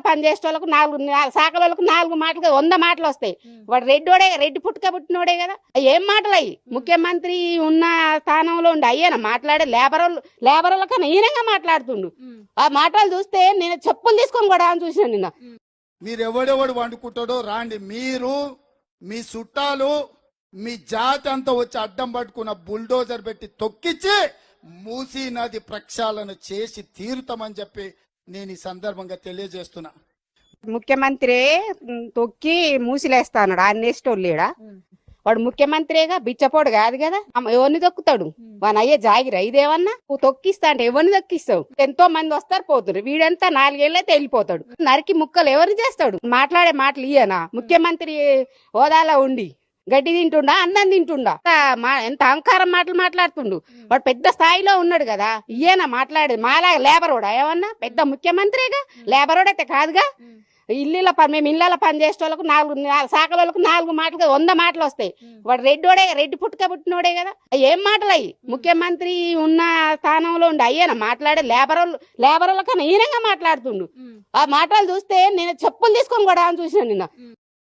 పనిచేసే వాళ్ళకు నాలుగు శాఖల వాళ్ళకు 4 మాటలు 100 మాటలు వస్తాయి. వాడు రెడ్డి పుట్టుక పుట్టినోడే కదా. ఏం మాటలు అయ్యి ముఖ్యమంత్రి ఉన్న స్థానంలో ఉండి అయ్యేనా మాట్లాడే లేబర్ వాళ్ళకన్నా ఈయనంగా మాట్లాడుతుండు. ఆ మాటలు చూస్తే నేను చెప్పులు తీసుకొని కూడా అని చూసిన నిన్న. మీరు ఎవడెవడు వండుకుంటాడో రాండి, మీరు మీ చుట్టాలు మీ జాతి అంతా వచ్చి అడ్డం పట్టుకున్న బుల్డోజర్ పెట్టి తొక్కిచ్చి మూసీ నది ప్రక్షాళన చేసి తీరుతామని చెప్పి నేను ఈ సందర్భంగా తెలియజేస్తున్నా. ముఖ్యమంత్రి తొక్కి మూసిలేస్తాడు. ఆయన నేస్టోళ్ళేడా వాడు ముఖ్యమంత్రిగా బిచ్చపోడు కాదు కదా. ఎవరిని తొక్కుతాడు? వాని అయ్యే జాగిరా ఇదేమన్నా? నువ్వు తొక్కిస్తా అంటే ఎవరిని తొక్కిస్తావు? ఎంతో మంది వస్తారు పోతున్నారు. వీడంతా 4 ఏళ్ళైతే వెళ్ళిపోతాడు. నరికి ముక్కలు ఎవరు చేస్తాడు? మాట్లాడే మాటలు ఇయ్యనా? ముఖ్యమంత్రి హోదాలో ఉండి గడ్డి తింటుండా, అన్నం తింటుండా? ఎంత అహంకారం మాటలు మాట్లాడుతుండు. వాడు పెద్ద స్థాయిలో ఉన్నాడు కదా. ఇయ్యేనా మాట్లాడేది? మాలా లేబరోడా ఏమన్నా? పెద్ద ముఖ్యమంత్రిగా లేబరోడైతే కాదుగా. మేము ఇళ్ళ పని చేసే వాళ్ళకు 4 శాఖల వాళ్ళకు 4 మాటలు 100 మాటలు వస్తాయి. వాడు రెడ్డి పుట్టుక పుట్టినోడే కదా. ఏం మాటలు అయ్యి ముఖ్యమంత్రి ఉన్న స్థానంలో ఉండి అయ్యేనా మాట్లాడే లేబర్ వాళ్ళకన్నా ఈయనంగా మాట్లాడుతుండు. ఆ మాటలు చూస్తే నేను చెప్పులు తీసుకొని కూడా అని చూసిన నిన్న.